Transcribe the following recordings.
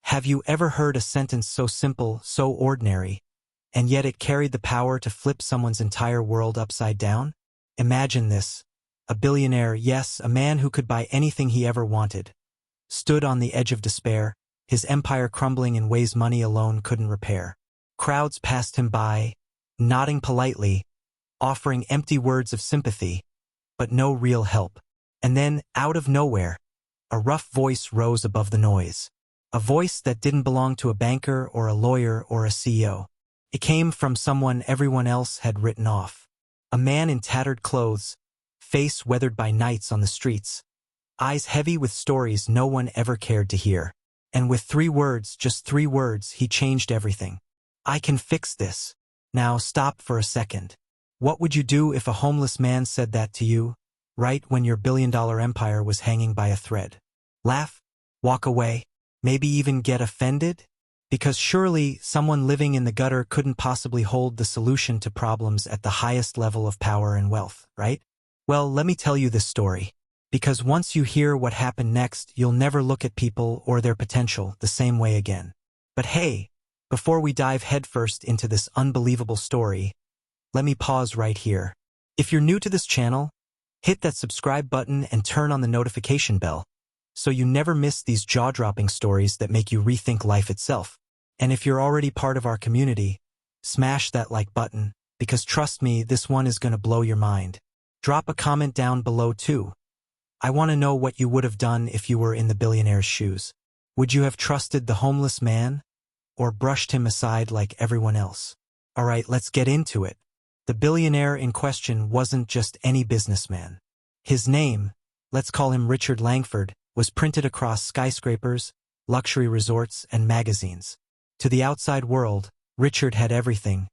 Have you ever heard a sentence so simple, so ordinary, and yet it carried the power to flip someone's entire world upside down? Imagine this. A billionaire, yes, a man who could buy anything he ever wanted, stood on the edge of despair, his empire crumbling in ways money alone couldn't repair. Crowds passed him by, nodding politely, offering empty words of sympathy, but no real help. And then, out of nowhere, a rough voice rose above the noise. A voice that didn't belong to a banker or a lawyer or a CEO. It came from someone everyone else had written off. A man in tattered clothes, face weathered by nights on the streets, eyes heavy with stories no one ever cared to hear. And with 3 words, just 3 words, he changed everything. I can fix this. Now stop for a second. What would you do if a homeless man said that to you, right when your billion-dollar empire was hanging by a thread? Laugh? Walk away? Maybe even get offended? Because surely someone living in the gutter couldn't possibly hold the solution to problems at the highest level of power and wealth, right? Well, let me tell you this story. Because once you hear what happened next, you'll never look at people or their potential the same way again. But hey, before we dive headfirst into this unbelievable story, let me pause right here. If you're new to this channel, hit that subscribe button and turn on the notification bell, so you never miss these jaw-dropping stories that make you rethink life itself. And if you're already part of our community, smash that like button, because trust me, this one is going to blow your mind. Drop a comment down below too. I want to know what you would have done if you were in the billionaire's shoes. Would you have trusted the homeless man, or brushed him aside like everyone else? Alright, let's get into it. The billionaire in question wasn't just any businessman. His name, let's call him Richard Langford, was printed across skyscrapers, luxury resorts, and magazines. To the outside world, Richard had everything: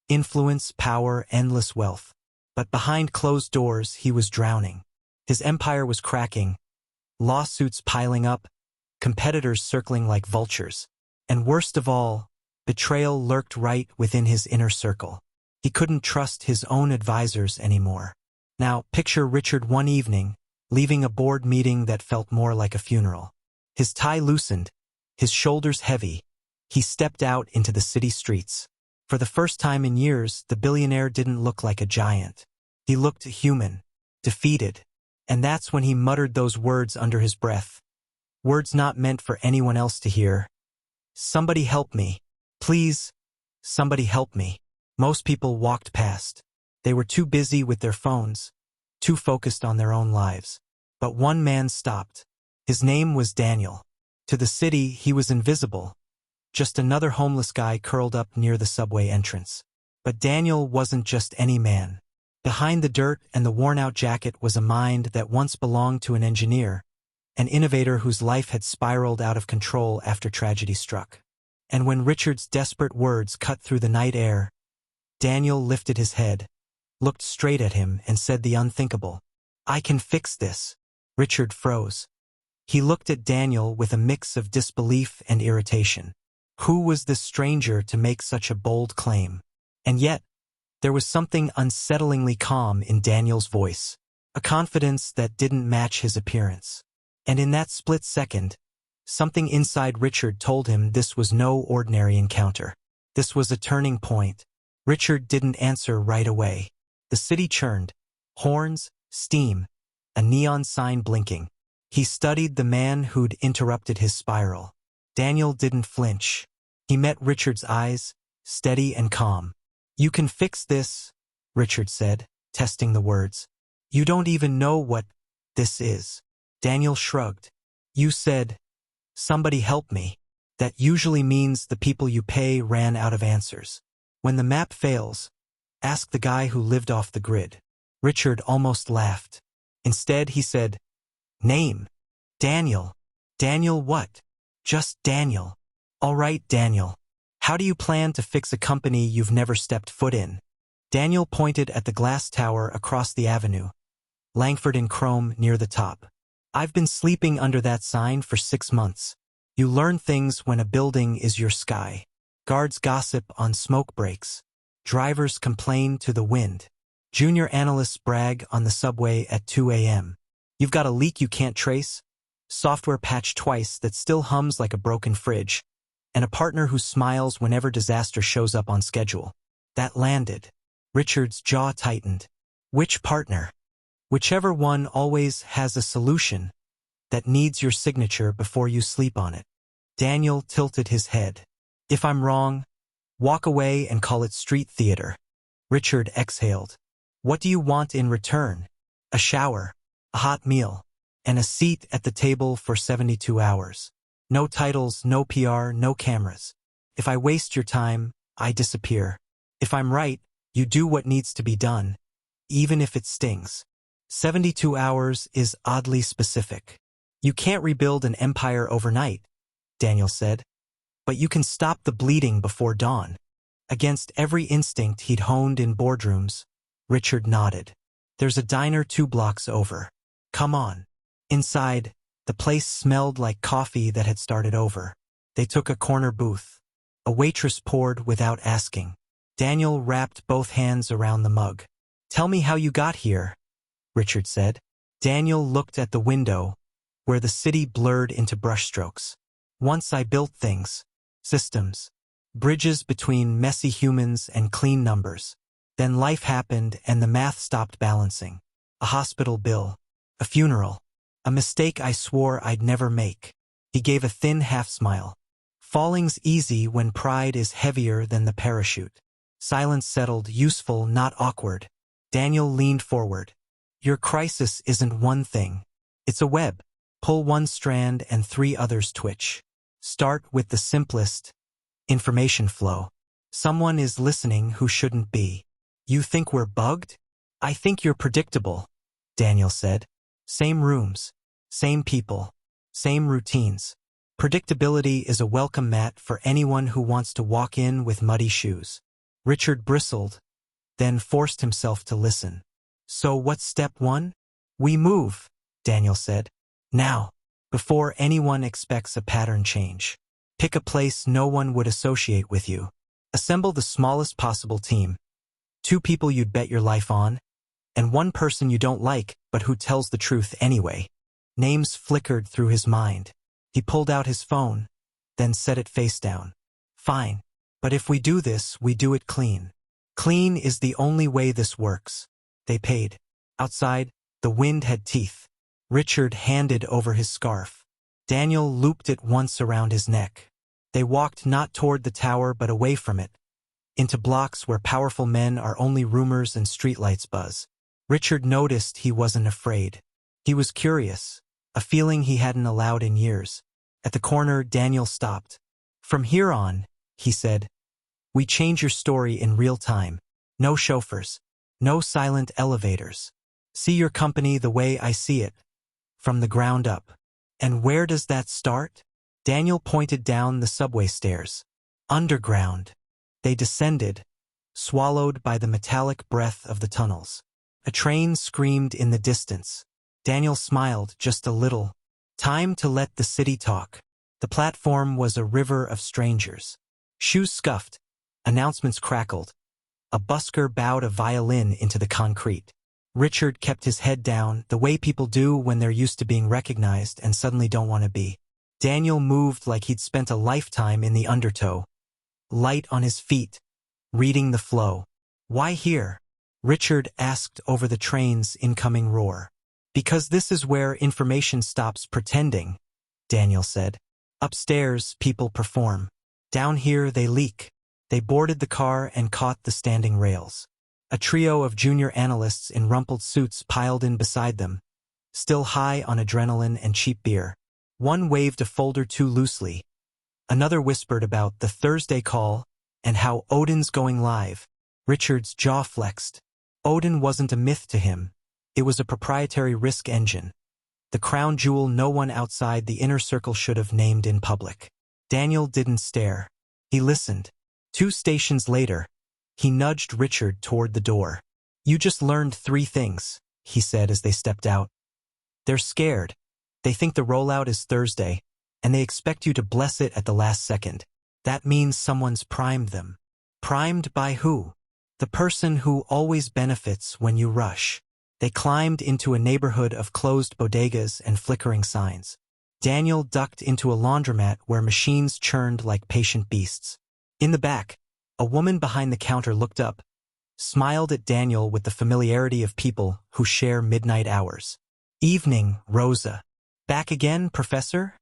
influence, power, endless wealth. But behind closed doors, he was drowning. His empire was cracking, lawsuits piling up, competitors circling like vultures. And worst of all, betrayal lurked right within his inner circle. He couldn't trust his own advisors anymore. Now, picture Richard one evening, leaving a board meeting that felt more like a funeral. His tie loosened, his shoulders heavy, he stepped out into the city streets. For the first time in years, the billionaire didn't look like a giant. He looked human, defeated. And that's when he muttered those words under his breath. Words not meant for anyone else to hear. Somebody help me. Please, somebody help me. Most people walked past. They were too busy with their phones, too focused on their own lives. But one man stopped. His name was Daniel. To the city, he was invisible. Just another homeless guy curled up near the subway entrance. But Daniel wasn't just any man. Behind the dirt and the worn-out jacket was a mind that once belonged to an engineer, an innovator whose life had spiraled out of control after tragedy struck. And when Richard's desperate words cut through the night air, Daniel lifted his head, looked straight at him, and said the unthinkable. I can fix this. Richard froze. He looked at Daniel with a mix of disbelief and irritation. Who was this stranger to make such a bold claim? And yet, there was something unsettlingly calm in Daniel's voice, a confidence that didn't match his appearance. And in that split second, something inside Richard told him this was no ordinary encounter. This was a turning point. Richard didn't answer right away. The city churned. Horns, steam, a neon sign blinking. He studied the man who'd interrupted his spiral. Daniel didn't flinch. He met Richard's eyes, steady and calm. You can fix this, Richard said, testing the words. You don't even know what this is. Daniel shrugged. You said, somebody help me. That usually means the people you pay ran out of answers. When the map fails, ask the guy who lived off the grid. Richard almost laughed. Instead, he said, name. Daniel. Daniel what? Just Daniel. All right, Daniel. How do you plan to fix a company you've never stepped foot in? Daniel pointed at the glass tower across the avenue, Langford in chrome near the top. I've been sleeping under that sign for 6 months. You learn things when a building is your sky. Guards gossip on smoke breaks. Drivers complain to the wind. Junior analysts brag on the subway at 2 a.m. You've got a leak you can't trace? software patched twice that still hums like a broken fridge, and a partner who smiles whenever disaster shows up on schedule. That landed. Richard's jaw tightened. Which partner? Whichever one always has a solution that needs your signature before you sleep on it. Daniel tilted his head. If I'm wrong, walk away and call it street theater. Richard exhaled. What do you want in return? A shower, a hot meal, and a seat at the table for 72 hours. No titles, no PR, no cameras. If I waste your time, I disappear. If I'm right, you do what needs to be done, even if it stings. 72 hours is oddly specific. You can't rebuild an empire overnight, Daniel said, but you can stop the bleeding before dawn. Against every instinct he'd honed in boardrooms, Richard nodded. There's a diner 2 blocks over. Come on. Inside, the place smelled like coffee that had started over. They took a corner booth. A waitress poured without asking. Daniel wrapped both hands around the mug. Tell me how you got here, Richard said. Daniel looked at the window, where the city blurred into brushstrokes. Once I built things, systems, bridges between messy humans and clean numbers. Then life happened and the math stopped balancing. A hospital bill, a funeral, a mistake I swore I'd never make. He gave a thin half-smile. Falling's easy when pride is heavier than the parachute. Silence settled, useful, not awkward. Daniel leaned forward. Your crisis isn't one thing. It's a web. Pull one strand and 3 others twitch. Start with the simplest. Information flow. Someone is listening who shouldn't be. You think we're bugged? I think you're predictable, Daniel said. Same rooms, same people, same routines. Predictability is a welcome mat for anyone who wants to walk in with muddy shoes. Richard bristled, then forced himself to listen. So what's step 1? We move, Daniel said. Now, before anyone expects a pattern change. Pick a place no one would associate with you. Assemble the smallest possible team. 2 people you'd bet your life on, and 1 person you don't like but who tells the truth anyway. Names flickered through his mind. He pulled out his phone, then set it face down. Fine, but if we do this, we do it clean. Clean is the only way this works. They paid. Outside, the wind had teeth. Richard handed over his scarf. Daniel looped it once around his neck. They walked not toward the tower but away from it, into blocks where powerful men are only rumors and streetlights buzz. Richard noticed he wasn't afraid. He was curious, a feeling he hadn't allowed in years. At the corner, Daniel stopped. From here on, he said, we change your story in real time. No chauffeurs. No silent elevators. See your company the way I see it. From the ground up. And where does that start? Daniel pointed down the subway stairs. Underground. They descended, swallowed by the metallic breath of the tunnels. A train screamed in the distance. Daniel smiled just a little. Time to let the city talk. The platform was a river of strangers. Shoes scuffed. Announcements crackled. A busker bowed a violin into the concrete. Richard kept his head down, the way people do when they're used to being recognized and suddenly don't want to be. Daniel moved like he'd spent a lifetime in the undertow. Light on his feet, reading the flow. Why here? Richard asked over the train's incoming roar. Because this is where information stops pretending, Daniel said. Upstairs, people perform. Down here, they leak. They boarded the car and caught the standing rails. A trio of junior analysts in rumpled suits piled in beside them, still high on adrenaline and cheap beer. One waved a folder too loosely. Another whispered about the Thursday call and how Odin's going live. Richard's jaw flexed. Odin wasn't a myth to him. It was a proprietary risk engine. The crown jewel no one outside the inner circle should have named in public. Daniel didn't stare. He listened. 2 stations later, he nudged Richard toward the door. You just learned 3 things, he said as they stepped out. They're scared. They think the rollout is Thursday, and they expect you to bless it at the last second. That means someone's primed them. Primed by who? The person who always benefits when you rush. They climbed into a neighborhood of closed bodegas and flickering signs. Daniel ducked into a laundromat where machines churned like patient beasts. In the back, a woman behind the counter looked up, smiled at Daniel with the familiarity of people who share midnight hours. "Evening, Rosa." "Back again, Professor?"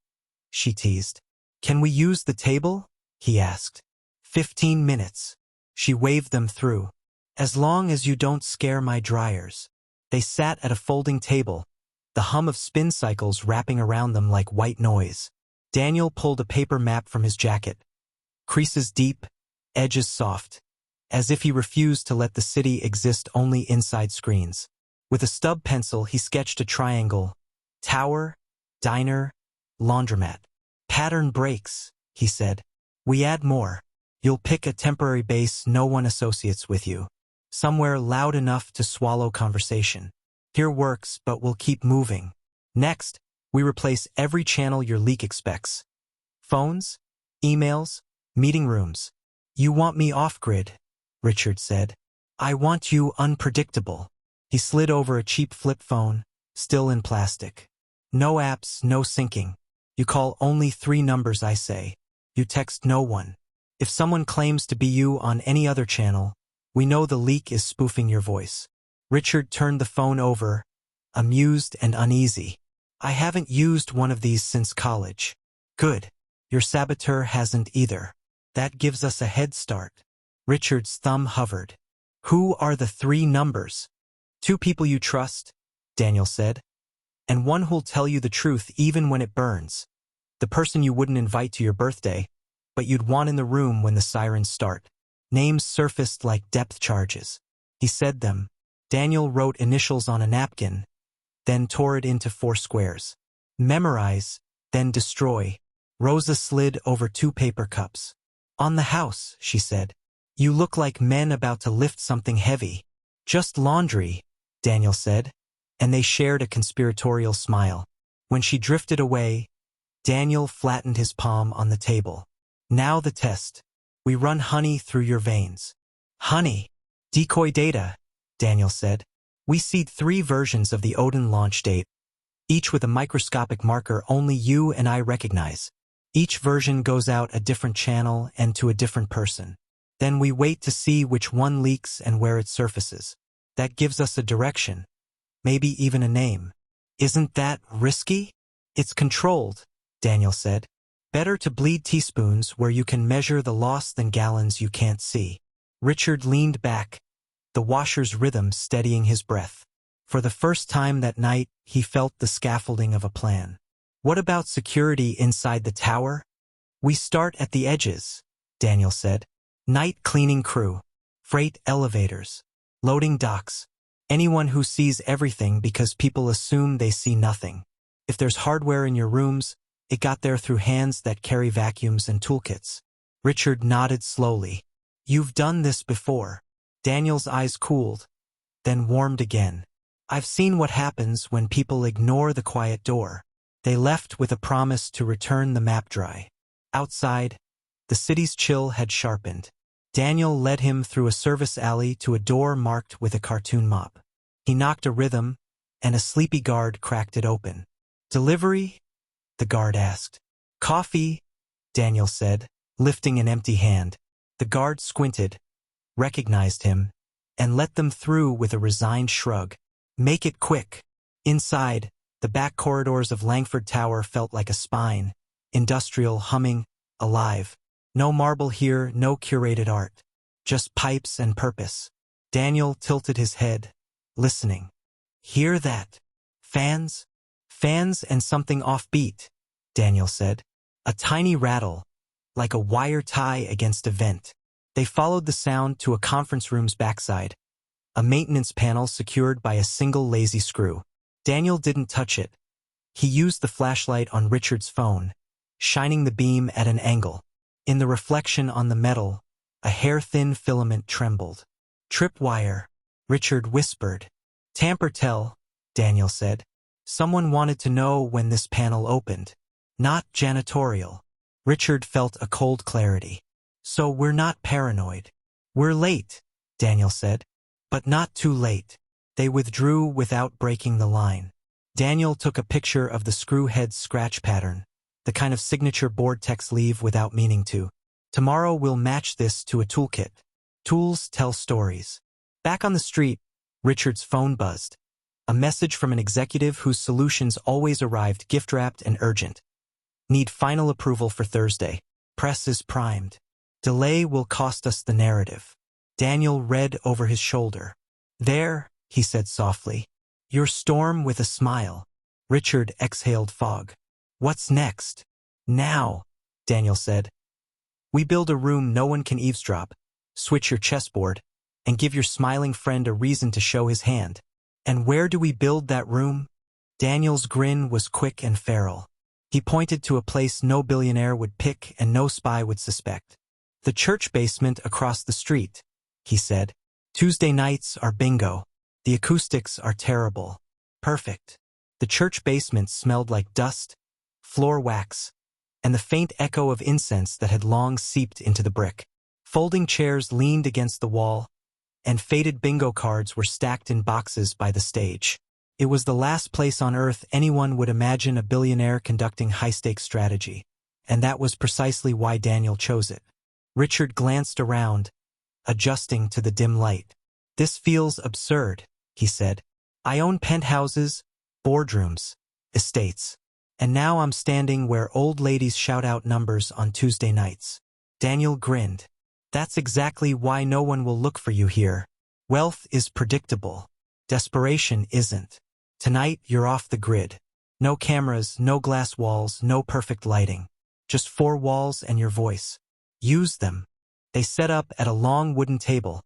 she teased. "Can we use the table?" he asked. 15 minutes. She waved them through. "As long as you don't scare my dryers." They sat at a folding table, the hum of spin cycles wrapping around them like white noise. Daniel pulled a paper map from his jacket. Creases deep, edges soft, as if he refused to let the city exist only inside screens. With a stub pencil, he sketched a triangle. Tower, diner, laundromat. "Pattern breaks," he said. "We add more. You'll pick a temporary base no one associates with you. Somewhere loud enough to swallow conversation. Here works, but we'll keep moving. Next, we replace every channel your leak expects. Phones, emails, meeting rooms." "You want me off-grid," Richard said. "I want you unpredictable." He slid over a cheap flip phone, still in plastic. "No apps, no syncing. You call only 3 numbers, I say. You text no one. If someone claims to be you on any other channel, we know the leak is spoofing your voice." Richard turned the phone over, amused and uneasy. "I haven't used one of these since college." "Good. Your saboteur hasn't either. That gives us a head start." Richard's thumb hovered. "Who are the 3 numbers?" "2 people you trust," Daniel said. "And one who'll tell you the truth even when it burns. The person you wouldn't invite to your birthday, but you'd want in the room when the sirens start." Names surfaced like depth charges. He said them. Daniel wrote initials on a napkin, then tore it into 4 squares. "Memorize, then destroy." Rosa slid over 2 paper cups. "On the house," she said. "You look like men about to lift something heavy." "Just laundry," Daniel said, and they shared a conspiratorial smile. When she drifted away, Daniel flattened his palm on the table. "Now the test. We run honey through your veins." "Honey? Decoy data," Daniel said. "We seed 3 versions of the Odin launch date, each with a microscopic marker only you and I recognize. Each version goes out a different channel and to a different person. Then we wait to see which one leaks and where it surfaces. That gives us a direction, maybe even a name." "Isn't that risky?" "It's controlled," Daniel said. "Better to bleed teaspoons where you can measure the loss than gallons you can't see." Richard leaned back, the washer's rhythm steadying his breath. For the first time that night, he felt the scaffolding of a plan. "What about security inside the tower?" "We start at the edges," Daniel said. "Night cleaning crew, freight elevators, loading docks, anyone who sees everything because people assume they see nothing. If there's hardware in your rooms, it got there through hands that carry vacuums and toolkits." Richard nodded slowly. "You've done this before." Daniel's eyes cooled, then warmed again. "I've seen what happens when people ignore the quiet door." They left with a promise to return the map dry. Outside, the city's chill had sharpened. Daniel led him through a service alley to a door marked with a cartoon mop. He knocked a rhythm, and a sleepy guard cracked it open. "Delivery?" the guard asked. "Coffee," Daniel said, lifting an empty hand. The guard squinted, recognized him, and let them through with a resigned shrug. "Make it quick." Inside, the back corridors of Langford Tower felt like a spine, industrial, humming, alive. No marble here, no curated art. Just pipes and purpose. Daniel tilted his head, listening. "Hear that? Fans?" "Fans and something offbeat," Daniel said. "A tiny rattle, like a wire tie against a vent." They followed the sound to a conference room's backside, a maintenance panel secured by a single lazy screw. Daniel didn't touch it. He used the flashlight on Richard's phone, shining the beam at an angle. In the reflection on the metal, a hair-thin filament trembled. "Tripwire," Richard whispered. "Tamper tell," Daniel said. "Someone wanted to know when this panel opened. Not janitorial." Richard felt a cold clarity. "So we're not paranoid." "We're late," Daniel said. "But not too late." They withdrew without breaking the line. Daniel took a picture of the screw head scratch pattern, the kind of signature board techs leave without meaning to. Tomorrow we'll match this to a toolkit. Tools tell stories. Back on the street, Richard's phone buzzed. A message from an executive whose solutions always arrived gift-wrapped and urgent. Need final approval for Thursday. Press is primed. Delay will cost us the narrative. Daniel read over his shoulder. There, he said softly. Your storm with a smile. Richard exhaled fog. What's next? Now, Daniel said. We build a room no one can eavesdrop, switch your chessboard, and give your smiling friend a reason to show his hand. And where do we build that room? Daniel's grin was quick and feral. He pointed to a place no billionaire would pick and no spy would suspect. The church basement across the street, he said. Tuesday nights are bingo. The acoustics are terrible. Perfect. The church basement smelled like dust, floor wax, and the faint echo of incense that had long seeped into the brick. Folding chairs leaned against the wall, and faded bingo cards were stacked in boxes by the stage. It was the last place on earth anyone would imagine a billionaire conducting high-stakes strategy, and that was precisely why Daniel chose it. Richard glanced around, adjusting to the dim light. This feels absurd, he said. I own penthouses, boardrooms, estates, and now I'm standing where old ladies shout out numbers on Tuesday nights. Daniel grinned. That's exactly why no one will look for you here. Wealth is predictable. Desperation isn't. Tonight, you're off the grid. No cameras, no glass walls, no perfect lighting. Just 4 walls and your voice. Use them. They set up at a long wooden table,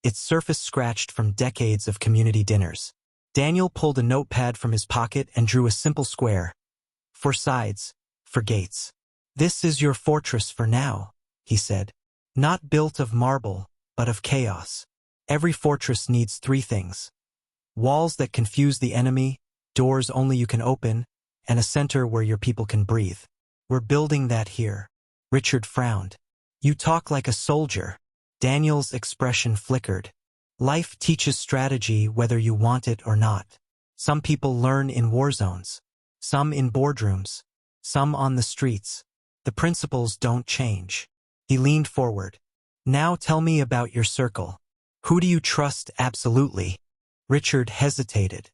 its surface scratched from decades of community dinners. Daniel pulled a notepad from his pocket and drew a simple square. 4 sides, for gates. This is your fortress for now, he said. Not built of marble, but of chaos. Every fortress needs 3 things. Walls that confuse the enemy, doors only you can open, and a center where your people can breathe. We're building that here. Richard frowned. You talk like a soldier. Daniel's expression flickered. Life teaches strategy whether you want it or not. Some people learn in war zones, some in boardrooms, some on the streets. The principles don't change. He leaned forward. Now tell me about your circle. Who do you trust absolutely? Richard hesitated.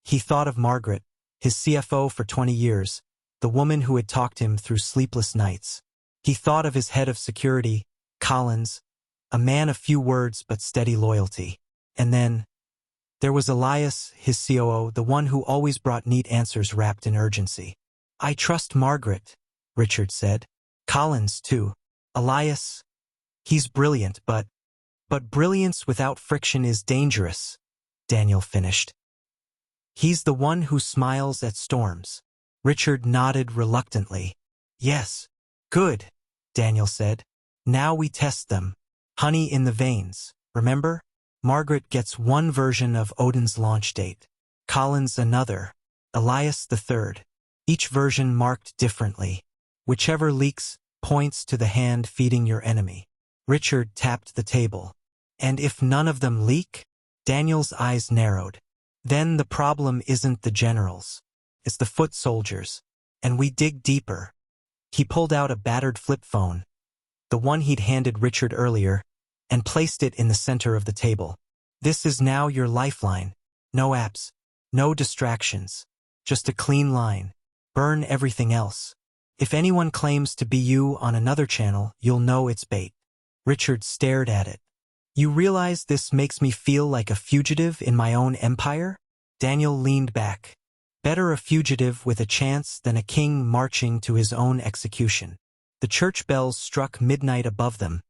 He thought of Margaret, his CFO for 20 years, the woman who had talked him through sleepless nights. He thought of his head of security, Collins, a man of few words but steady loyalty. And then, there was Elias, his COO, the one who always brought neat answers wrapped in urgency. I trust Margaret, Richard said. Collins, too. Elias, he's brilliant, but brilliance without friction is dangerous, Daniel finished. He's the one who smiles at storms. Richard nodded reluctantly. Yes. Good, Daniel said. Now we test them. Honey in the veins, remember? Margaret gets one version of Odin's launch date. Collins another. Elias the third. Each version marked differently. Whichever leaks points to the hand feeding your enemy. Richard tapped the table. And if none of them leak? Daniel's eyes narrowed. Then the problem isn't the generals. It's the foot soldiers. And we dig deeper. He pulled out a battered flip phone, the one he'd handed Richard earlier, and placed it in the center of the table. This is now your lifeline. No apps, no distractions, just a clean line. Burn everything else. If anyone claims to be you on another channel, you'll know it's bait. Richard stared at it. You realize this makes me feel like a fugitive in my own empire? Daniel leaned back. Better a fugitive with a chance than a king marching to his own execution. The church bells struck midnight above them,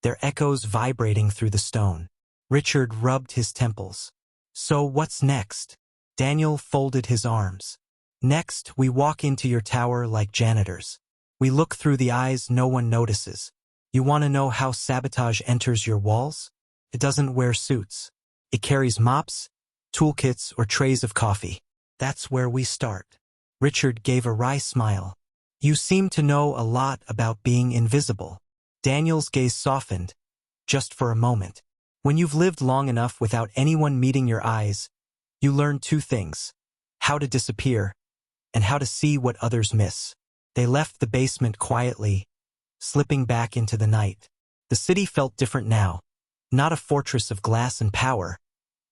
their echoes vibrating through the stone. Richard rubbed his temples. So what's next? Daniel folded his arms. Next, we walk into your tower like janitors. We look through the eyes no one notices. You want to know how sabotage enters your walls? It doesn't wear suits. It carries mops, toolkits, or trays of coffee. That's where we start. Richard gave a wry smile. You seem to know a lot about being invisible. Daniel's gaze softened, just for a moment. When you've lived long enough without anyone meeting your eyes, you learn 2 things. how to disappear, and how to see what others miss. They left the basement quietly, slipping back into the night. The city felt different now, not a fortress of glass and power,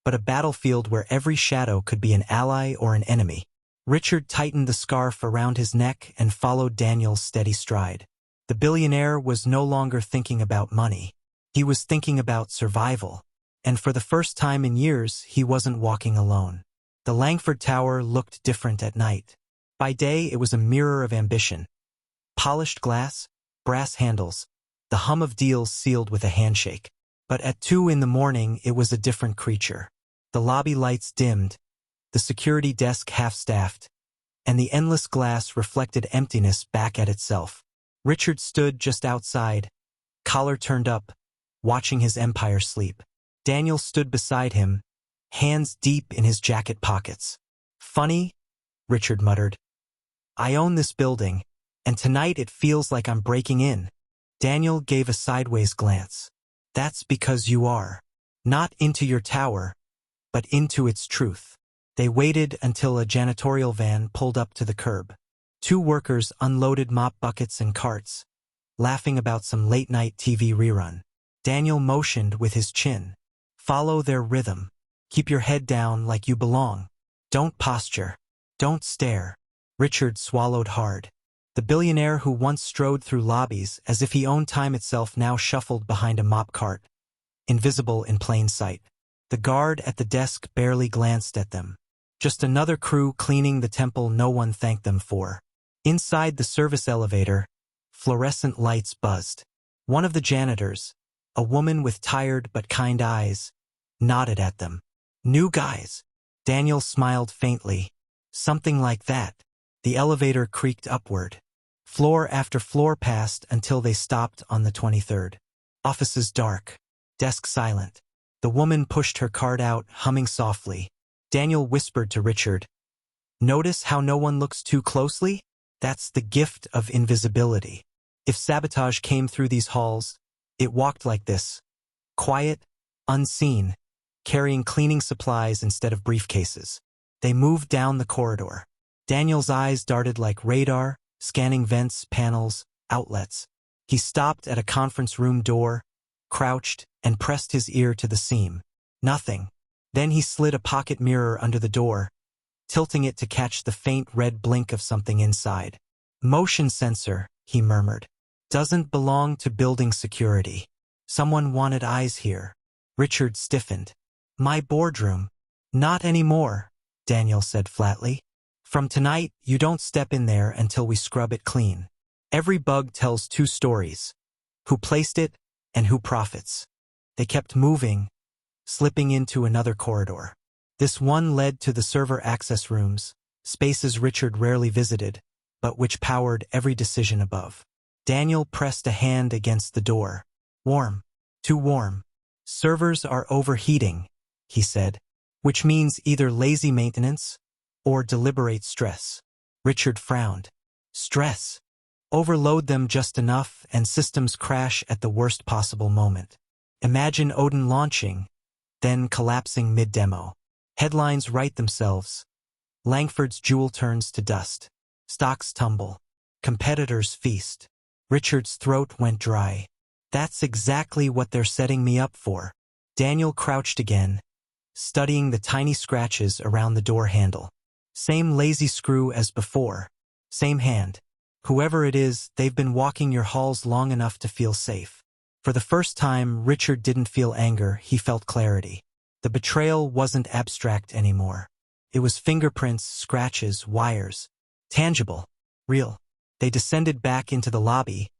but a battlefield where every shadow could be an ally or an enemy. Richard tightened the scarf around his neck and followed Daniel's steady stride. The billionaire was no longer thinking about money. He was thinking about survival. And for the first time in years, he wasn't walking alone. The Langford Tower looked different at night. By day, it was a mirror of ambition. Polished glass, brass handles, the hum of deals sealed with a handshake. But at 2 in the morning, it was a different creature. The lobby lights dimmed, the security desk half-staffed, and the endless glass reflected emptiness back at itself. Richard stood just outside, collar turned up, watching his empire sleep. Daniel stood beside him, hands deep in his jacket pockets. "Funny," Richard muttered. "I own this building, and tonight it feels like I'm breaking in." Daniel gave a sideways glance. "That's because you are. Not into your tower, but into its truth." They waited until a janitorial van pulled up to the curb. 2 workers unloaded mop buckets and carts, laughing about some late-night TV rerun. Daniel motioned with his chin. "Follow their rhythm. Keep your head down like you belong. Don't posture. Don't stare." Richard swallowed hard. The billionaire who once strode through lobbies as if he owned time itself now shuffled behind a mop cart, invisible in plain sight. The guard at the desk barely glanced at them. Just another crew cleaning the temple no one thanked them for. Inside the service elevator, fluorescent lights buzzed. One of the janitors, a woman with tired but kind eyes, nodded at them. "New guys." Daniel smiled faintly. "Something like that." The elevator creaked upward. Floor after floor passed until they stopped on the 23rd. Offices dark, desk silent. The woman pushed her cart out, humming softly. Daniel whispered to Richard, "Notice how no one looks too closely? That's the gift of invisibility. If sabotage came through these halls, it walked like this. Quiet, unseen, carrying cleaning supplies instead of briefcases." They moved down the corridor. Daniel's eyes darted like radar, scanning vents, panels, outlets. He stopped at a conference room door, crouched, and pressed his ear to the seam. Nothing. Then he slid a pocket mirror under the door, tilting it to catch the faint red blink of something inside. "Motion sensor," he murmured. "Doesn't belong to building security. Someone wanted eyes here." Richard stiffened. "My boardroom." "Not anymore," Daniel said flatly. "From tonight, you don't step in there until we scrub it clean. Every bug tells 2 stories. Who placed it and who profits." They kept moving, slipping into another corridor. This one led to the server access rooms, spaces Richard rarely visited, but which powered every decision above. Daniel pressed a hand against the door. "Warm. Too warm. Servers are overheating," he said, "which means either lazy maintenance or deliberate stress." Richard frowned. "Stress. Overload them just enough and systems crash at the worst possible moment. Imagine Odin launching, then collapsing mid-demo. Headlines write themselves. Langford's jewel turns to dust. Stocks tumble. Competitors feast." Richard's throat went dry. "That's exactly what they're setting me up for." Daniel crouched again, studying the tiny scratches around the door handle. Same lazy screw as before. Same hand. Whoever it is, they've been walking your halls long enough to feel safe. For the first time, Richard didn't feel anger, he felt clarity. The betrayal wasn't abstract anymore. It was fingerprints, scratches, wires. Tangible. Real. They descended back into the lobby,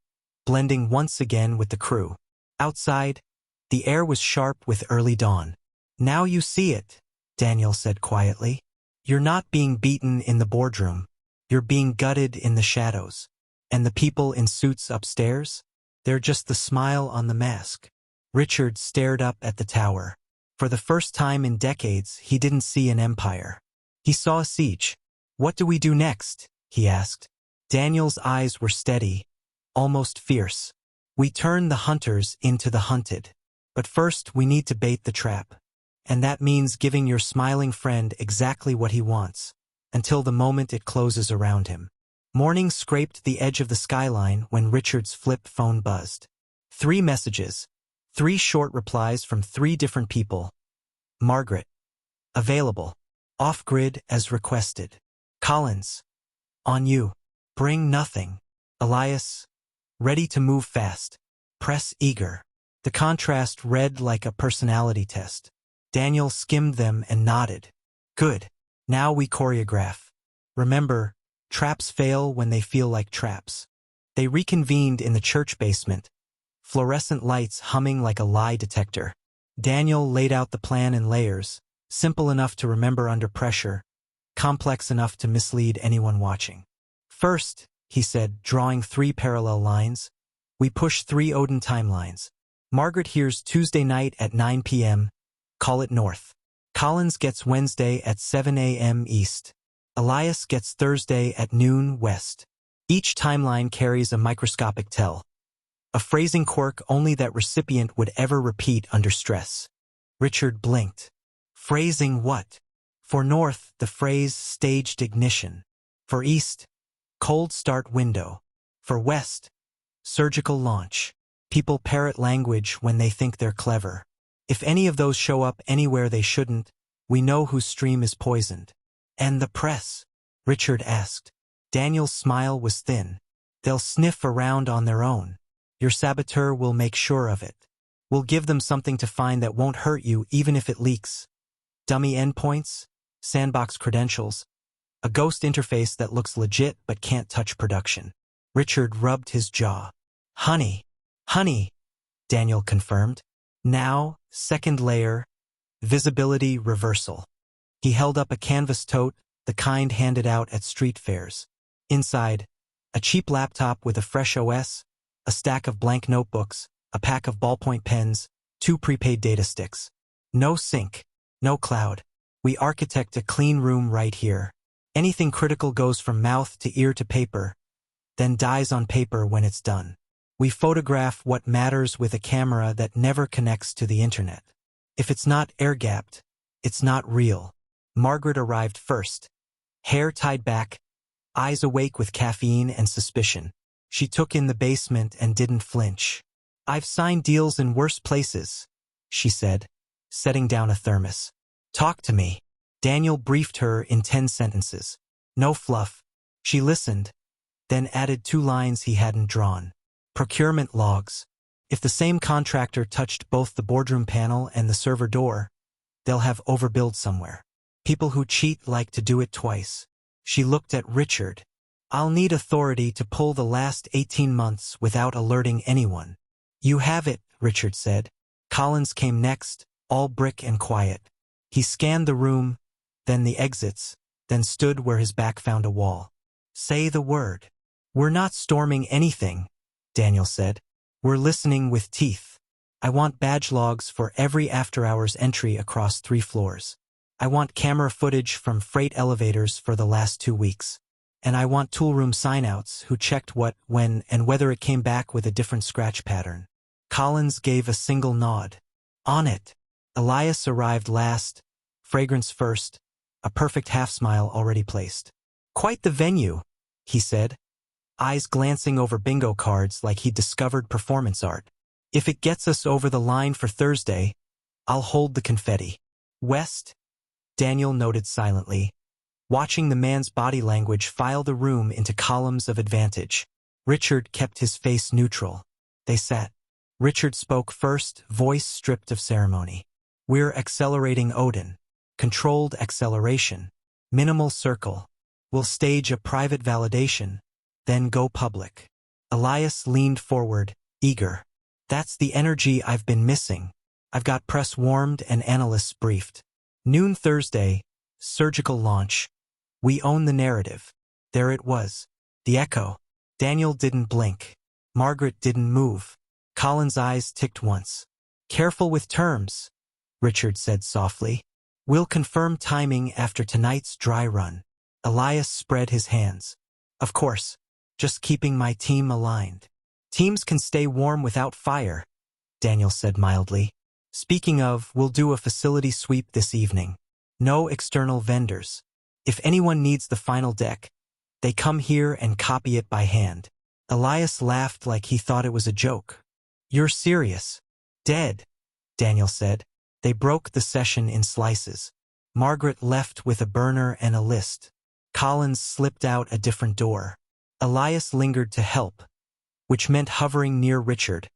blending once again with the crew. Outside, the air was sharp with early dawn. "Now you see it," Daniel said quietly. "You're not being beaten in the boardroom. You're being gutted in the shadows. And the people in suits upstairs? They're just the smile on the mask." Richard stared up at the tower. For the first time in decades, he didn't see an empire. He saw a siege. "What do we do next?" he asked. Daniel's eyes were steady, almost fierce. "We turn the hunters into the hunted. But first, we need to bait the trap. And that means giving your smiling friend exactly what he wants. until the moment it closes around him. Morning scraped the edge of the skyline when Richard's flip phone buzzed. 3 messages. 3 short replies from 3 different people. Margaret. Available. Off-grid as requested. Collins. On you. Bring nothing. Elias. Ready to move fast. Press eager. The contrast read like a personality test. Daniel skimmed them and nodded. Good. Now we choreograph. Remember, traps fail when they feel like traps. They reconvened in the church basement, fluorescent lights humming like a lie detector. Daniel laid out the plan in layers, simple enough to remember under pressure, complex enough to mislead anyone watching. First, he said, drawing 3 parallel lines, we push 3 Odin timelines. Margaret hears Tuesday night at 9 p.m., call it north. Collins gets Wednesday at 7 a.m. east. Elias gets Thursday at noon west. Each timeline carries a microscopic tell. A phrasing quirk only that recipient would ever repeat under stress. Richard blinked. Phrasing what? For north, the phrase staged ignition. For east, cold start window. For west, surgical launch. People parrot language when they think they're clever. If any of those show up anywhere they shouldn't, we know whose stream is poisoned. And the press? Richard asked. Daniel's smile was thin. They'll sniff around on their own. Your saboteur will make sure of it. We'll give them something to find that won't hurt you even if it leaks. Dummy endpoints, sandbox credentials, a ghost interface that looks legit but can't touch production. Richard rubbed his jaw. Honey, Daniel confirmed. Now, second layer, visibility reversal. He held up a canvas tote, the kind handed out at street fairs. Inside, a cheap laptop with a fresh OS, a stack of blank notebooks, a pack of ballpoint pens, 2 prepaid data sticks. No sync, no cloud. We architect a clean room right here. Anything critical goes from mouth to ear to paper, then dies on paper when it's done. We photograph what matters with a camera that never connects to the internet. If it's not air-gapped, it's not real. Margaret arrived first. Hair tied back, eyes awake with caffeine and suspicion. She took in the basement and didn't flinch. I've signed deals in worse places, she said, setting down a thermos. Talk to me. Daniel briefed her in 10 sentences. No fluff. She listened, then added 2 lines he hadn't drawn. Procurement logs. If the same contractor touched both the boardroom panel and the server door, they'll have overbilled somewhere. People who cheat like to do it twice. She looked at Richard. I'll need authority to pull the last 18 months without alerting anyone. You have it, Richard said. Collins came next, all brick and quiet. He scanned the room, then the exits, then stood where his back found a wall. Say the word. We're not storming anything, Daniel said. We're listening with teeth. I want badge logs for every after-hours entry across 3 floors. I want camera footage from freight elevators for the last 2 weeks. And I want toolroom signouts who checked what, when, and whether it came back with a different scratch pattern. Collins gave a single nod. On it. Elias arrived last, fragrance first, a perfect half-smile already placed. Quite the venue, he said, eyes glancing over bingo cards like he'd discovered performance art. If it gets us over the line for Thursday, I'll hold the confetti. West? Daniel noted silently, watching the man's body language file the room into columns of advantage. Richard kept his face neutral. They sat. Richard spoke first, voice stripped of ceremony. We're accelerating Odin. Controlled acceleration. Minimal circle. We'll stage a private validation, then go public. Elias leaned forward, eager. That's the energy I've been missing. I've got press warmed and analysts briefed. Noon Thursday, surgical launch. We own the narrative. There it was. The echo. Daniel didn't blink. Margaret didn't move. Colin's eyes ticked once. Careful with terms, Richard said softly. We'll confirm timing after tonight's dry run. Elias spread his hands. Of course, just keeping my team aligned. Teams can stay warm without fire, Daniel said mildly. Speaking of, we'll do a facility sweep this evening. No external vendors. If anyone needs the final deck, they come here and copy it by hand. Elias laughed like he thought it was a joke. You're serious? Dead, Daniel said. They broke the session in slices. Margaret left with a burner and a list. Collins slipped out a different door. Elias lingered to help, which meant hovering near Richard,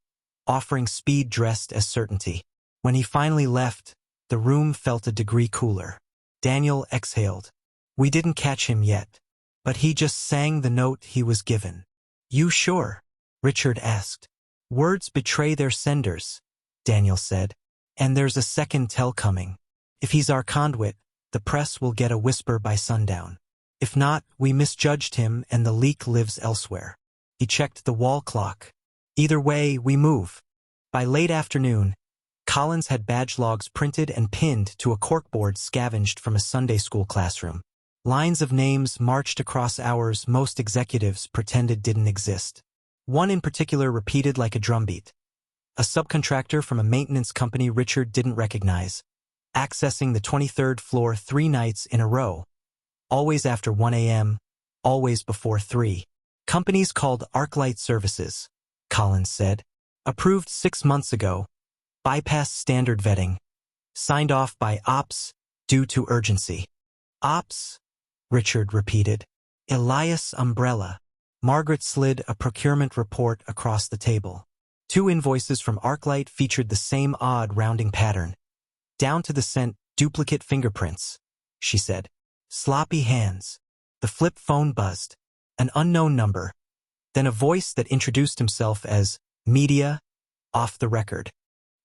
offering speed dressed as certainty. When he finally left, the room felt a degree cooler. Daniel exhaled. We didn't catch him yet, but he just sang the note he was given. You sure? Richard asked. Words betray their senders, Daniel said. And there's a second tell coming. If he's our conduit, the press will get a whisper by sundown. If not, we misjudged him and the leak lives elsewhere. He checked the wall clock. Either way, we move. By late afternoon, Collins had badge logs printed and pinned to a corkboard scavenged from a Sunday school classroom. Lines of names marched across hours most executives pretended didn't exist. One in particular repeated like a drumbeat. A subcontractor from a maintenance company Richard didn't recognize, accessing the 23rd floor 3 nights in a row. Always after 1 a.m., always before 3. Companies called ArcLight Services, Collins said. Approved 6 months ago. Bypassed standard vetting. Signed off by Ops, due to urgency. Ops? Richard repeated. Elias Umbrella. Margaret slid a procurement report across the table. 2 invoices from ArcLight featured the same odd rounding pattern. Down to the cent, duplicate fingerprints, she said. Sloppy hands. The flip phone buzzed. An unknown number. Then a voice that introduced himself as media, off the record.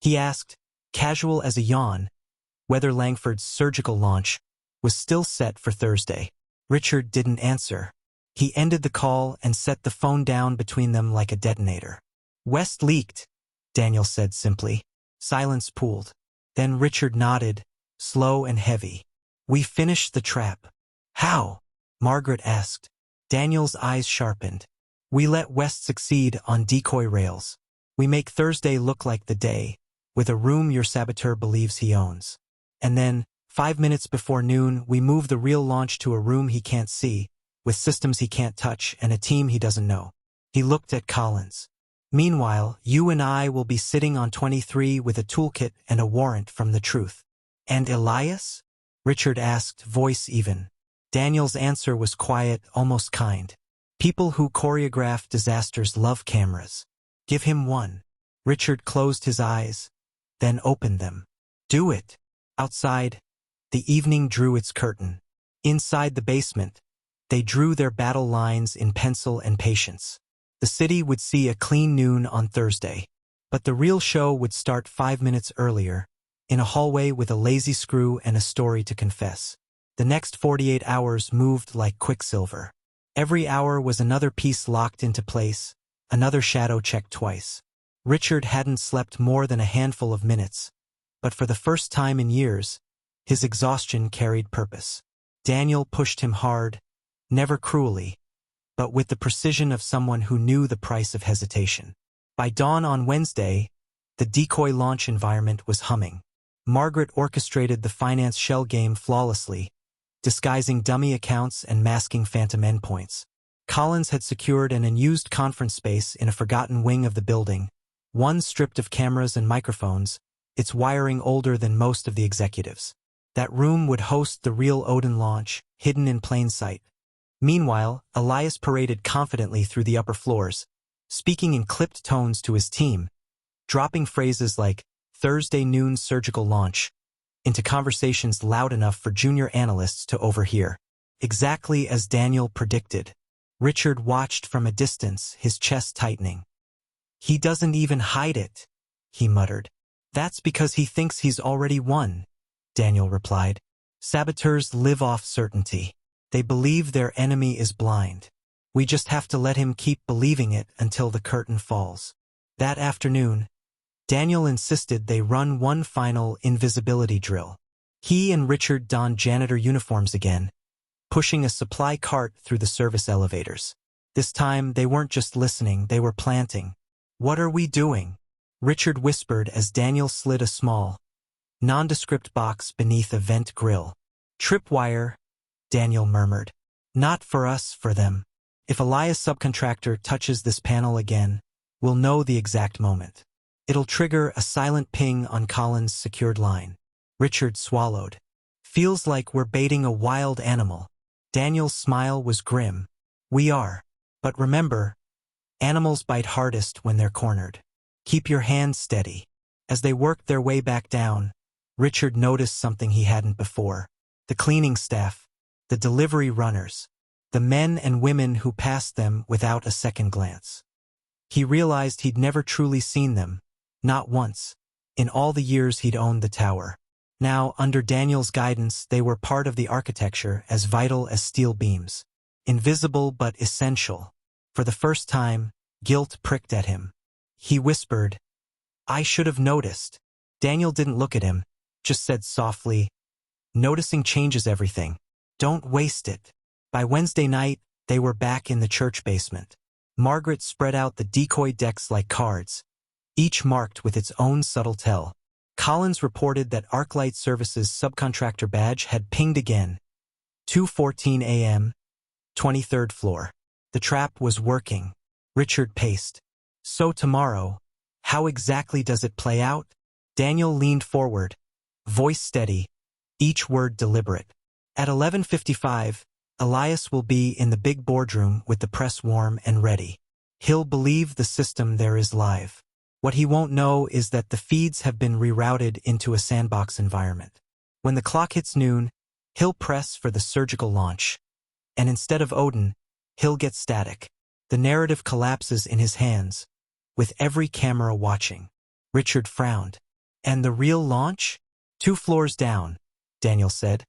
He asked, casual as a yawn, whether Langford's surgical launch was still set for Thursday. Richard didn't answer. He ended the call and set the phone down between them like a detonator. West leaked, Daniel said simply. Silence pooled. Then Richard nodded, slow and heavy. We finished the trap. How? Margaret asked. Daniel's eyes sharpened. We let West succeed on decoy rails. We make Thursday look like the day, with a room your saboteur believes he owns. And then, 5 minutes before noon, we move the real launch to a room he can't see, with systems he can't touch and a team he doesn't know. He looked at Collins. Meanwhile, you and I will be sitting on 23 with a toolkit and a warrant from the truth. And Elias? Richard asked, voice even. Daniel's answer was quiet, almost kind. People who choreograph disasters love cameras. Give him one. Richard closed his eyes, then opened them. Do it. Outside, the evening drew its curtain. Inside the basement, they drew their battle lines in pencil and patience. The city would see a clean noon on Thursday, but the real show would start 5 minutes earlier, in a hallway with a lazy screw and a story to confess. The next 48 hours moved like quicksilver. Every hour was another piece locked into place, another shadow checked twice. Richard hadn't slept more than a handful of minutes, but for the first time in years, his exhaustion carried purpose. Daniel pushed him hard, never cruelly, but with the precision of someone who knew the price of hesitation. By dawn on Wednesday, the decoy launch environment was humming. Margaret orchestrated the finance shell game flawlessly, disguising dummy accounts and masking phantom endpoints. Collins had secured an unused conference space in a forgotten wing of the building, one stripped of cameras and microphones, its wiring older than most of the executives. That room would host the real Odin launch, hidden in plain sight. Meanwhile, Elias paraded confidently through the upper floors, speaking in clipped tones to his team, dropping phrases like, Thursday noon surgical launch, into conversations loud enough for junior analysts to overhear. Exactly as Daniel predicted. Richard watched from a distance, his chest tightening. He doesn't even hide it, he muttered. That's because he thinks he's already won, Daniel replied. Saboteurs live off certainty. They believe their enemy is blind. We just have to let him keep believing it until the curtain falls. That afternoon, Daniel insisted they run one final invisibility drill. He and Richard donned janitor uniforms again, pushing a supply cart through the service elevators. This time, they weren't just listening, they were planting. What are we doing? Richard whispered as Daniel slid a small, nondescript box beneath a vent grill. Tripwire, Daniel murmured. Not for us, for them. If Elias subcontractor touches this panel again, we'll know the exact moment. It'll trigger a silent ping on Colin's secured line. Richard swallowed. Feels like we're baiting a wild animal. Daniel's smile was grim. We are. But remember, animals bite hardest when they're cornered. Keep your hands steady. As they worked their way back down, Richard noticed something he hadn't before. The cleaning staff, the delivery runners, the men and women who passed them without a second glance. He realized he'd never truly seen them, not once, in all the years he'd owned the tower. Now, under Daniel's guidance, they were part of the architecture, as vital as steel beams. Invisible but essential. For the first time, guilt pricked at him. He whispered, I should have noticed. Daniel didn't look at him, just said softly, noticing changes everything. Don't waste it. By Wednesday night, they were back in the church basement. Margaret spread out the decoy decks like cards, each marked with its own subtle tell. Collins reported that ArcLight Services' subcontractor badge had pinged again. 2:14 a.m., 23rd floor. The trap was working. Richard paced. So tomorrow, how exactly does it play out? Daniel leaned forward, voice steady, each word deliberate. At 11:55, Elias will be in the big boardroom with the press warm and ready. He'll believe the system there is live. What he won't know is that the feeds have been rerouted into a sandbox environment. When the clock hits noon, he'll press for the surgical launch. And instead of Odin, he'll get static. The narrative collapses in his hands, with every camera watching. Richard frowned. And the real launch? 2 floors down, Daniel said.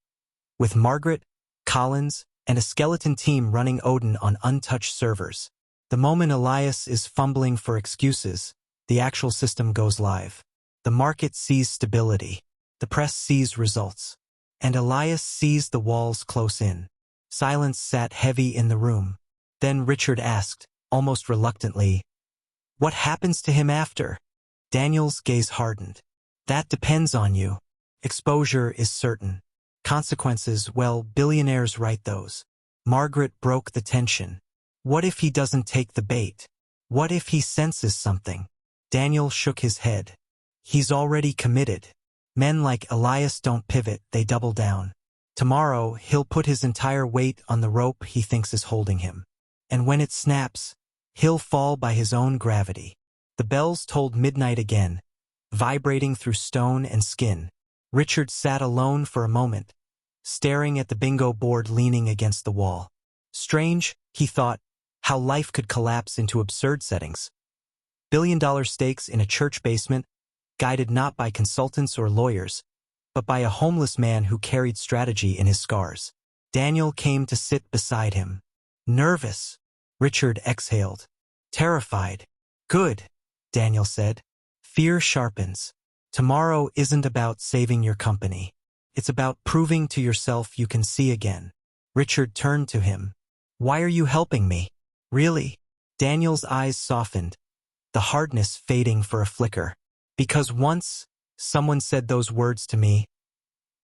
With Margaret, Collins, and a skeleton team running Odin on untouched servers. The moment Elias is fumbling for excuses, the actual system goes live. The market sees stability. The press sees results. And Elias sees the walls close in. Silence sat heavy in the room. Then Richard asked, almost reluctantly, what happens to him after? Daniel's gaze hardened. That depends on you. Exposure is certain. Consequences, well, billionaires write those. Margaret broke the tension. What if he doesn't take the bait? What if he senses something? Daniel shook his head. He's already committed. Men like Elias don't pivot, they double down. Tomorrow, he'll put his entire weight on the rope he thinks is holding him. And when it snaps, he'll fall by his own gravity. The bells tolled midnight again, vibrating through stone and skin. Richard sat alone for a moment, staring at the bingo board leaning against the wall. Strange, he thought, how life could collapse into absurd settings. $1 billion stakes in a church basement, guided not by consultants or lawyers, but by a homeless man who carried strategy in his scars. Daniel came to sit beside him. Nervous, Richard exhaled. Terrified. Good, Daniel said. Fear sharpens. Tomorrow isn't about saving your company. It's about proving to yourself you can see again. Richard turned to him. Why are you helping me? Really? Daniel's eyes softened, the hardness fading for a flicker. Because once, someone said those words to me.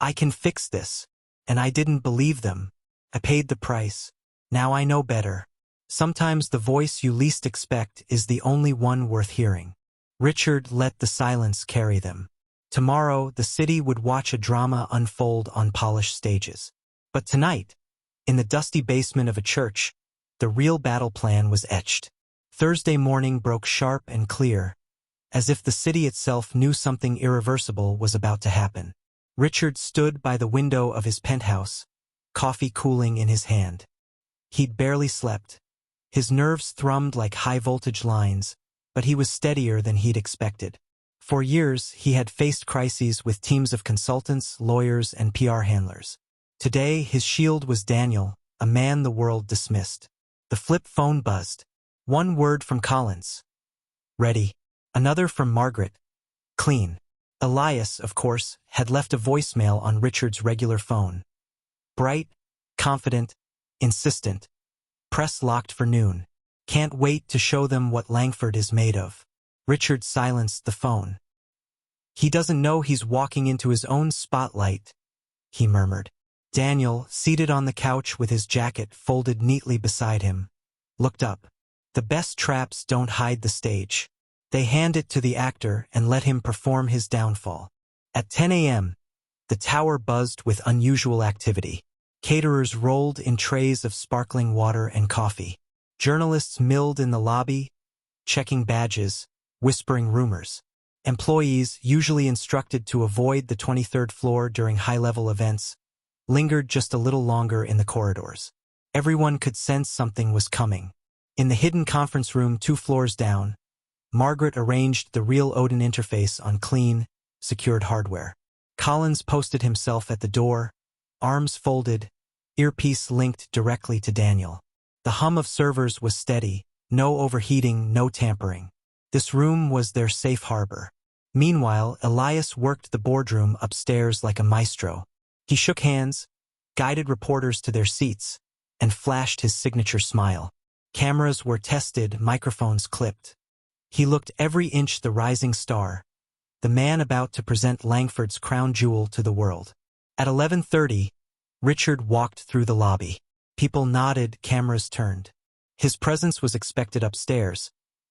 I can fix this. And I didn't believe them. I paid the price. Now I know better. Sometimes the voice you least expect is the only one worth hearing. Richard let the silence carry them. Tomorrow, the city would watch a drama unfold on polished stages. But tonight, in the dusty basement of a church, the real battle plan was etched. Thursday morning broke sharp and clear, as if the city itself knew something irreversible was about to happen. Richard stood by the window of his penthouse, coffee cooling in his hand. He'd barely slept. His nerves thrummed like high-voltage lines, but he was steadier than he'd expected. For years, he had faced crises with teams of consultants, lawyers, and PR handlers. Today, his shield was Daniel, a man the world dismissed. The flip phone buzzed. One word from Collins. Ready. Another from Margaret. Clean. Elias, of course, had left a voicemail on Richard's regular phone. Bright, confident, insistent. Press locked for noon. Can't wait to show them what Langford is made of. Richard silenced the phone. He doesn't know he's walking into his own spotlight, he murmured. Daniel, seated on the couch with his jacket folded neatly beside him, looked up. The best traps don't hide the stage. They hand it to the actor and let him perform his downfall. At 10 a.m., the tower buzzed with unusual activity. Caterers rolled in trays of sparkling water and coffee. Journalists milled in the lobby, checking badges, whispering rumors. Employees, usually instructed to avoid the 23rd floor during high-level events, lingered just a little longer in the corridors. Everyone could sense something was coming. In the hidden conference room 2 floors down, Margaret arranged the real Odin interface on clean, secured hardware. Collins posted himself at the door, arms folded, earpiece linked directly to Daniel. The hum of servers was steady, no overheating, no tampering. This room was their safe harbor. Meanwhile, Elias worked the boardroom upstairs like a maestro. He shook hands, guided reporters to their seats, and flashed his signature smile. Cameras were tested, microphones clipped. He looked every inch the rising star, the man about to present Langford's crown jewel to the world. At 11:30, Richard walked through the lobby. People nodded, cameras turned. His presence was expected upstairs,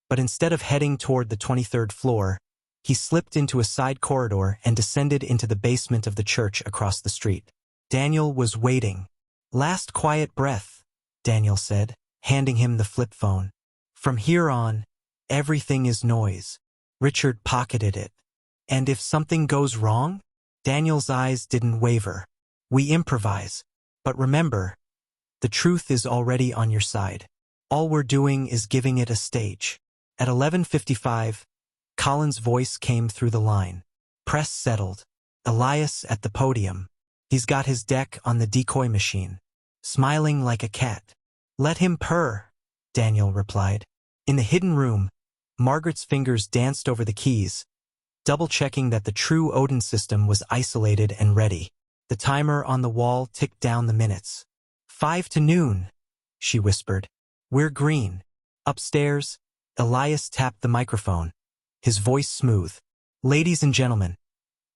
but instead of heading toward the 23rd floor, he slipped into a side corridor and descended into the basement of the church across the street. Daniel was waiting. "Last quiet breath," Daniel said, handing him the flip phone. "From here on, everything is noise." Richard pocketed it. "And if something goes wrong?" Daniel's eyes didn't waver. "We improvise. But remember, the truth is already on your side. All we're doing is giving it a stage." At 11:55, Colin's voice came through the line. Press settled. Elias at the podium. He's got his deck on the decoy machine. Smiling like a cat. "Let him purr," Daniel replied. In the hidden room, Margaret's fingers danced over the keys, double-checking that the true Odin system was isolated and ready. The timer on the wall ticked down the minutes. 5 to noon, she whispered. "We're green." Upstairs, Elias tapped the microphone, his voice smooth. "Ladies and gentlemen,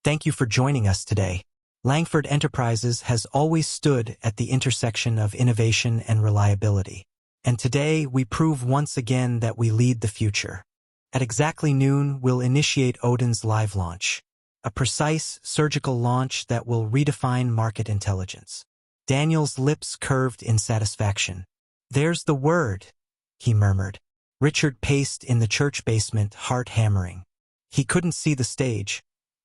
thank you for joining us today. Langford Enterprises has always stood at the intersection of innovation and reliability. And today we prove once again that we lead the future. At exactly noon, we'll initiate Odin's live launch. A precise, surgical launch that will redefine market intelligence." Daniel's lips curved in satisfaction. "There's the word," he murmured. Richard paced in the church basement, heart hammering. He couldn't see the stage,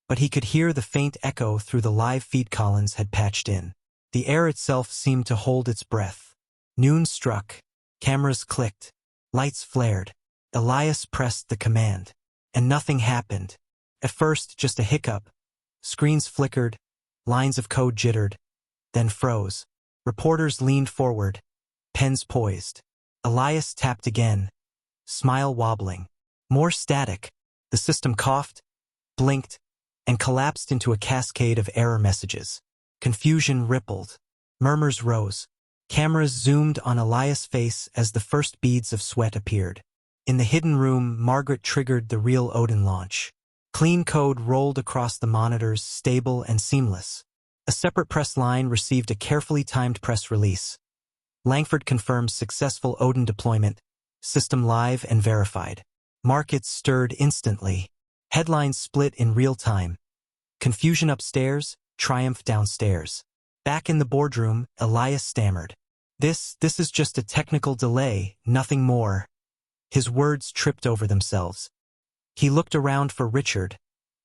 but he could hear the faint echo through the live feed Collins had patched in. The air itself seemed to hold its breath. Noon struck. Cameras clicked. Lights flared. Elias pressed the command. And nothing happened. At first, just a hiccup. Screens flickered. Lines of code jittered. Then froze. Reporters leaned forward. Pens poised. Elias tapped again. Smile wobbling. More static. The system coughed, blinked, and collapsed into a cascade of error messages. Confusion rippled. Murmurs rose. Cameras zoomed on Elias' face as the first beads of sweat appeared. In the hidden room, Margaret triggered the real Odin launch. Clean code rolled across the monitors, stable and seamless. A separate press line received a carefully timed press release. Langford confirmed successful Odin deployment, system live and verified. Markets stirred instantly. Headlines split in real time. Confusion upstairs, triumph downstairs. Back in the boardroom, Elias stammered. This is just a technical delay, nothing more." His words tripped over themselves. He looked around for Richard,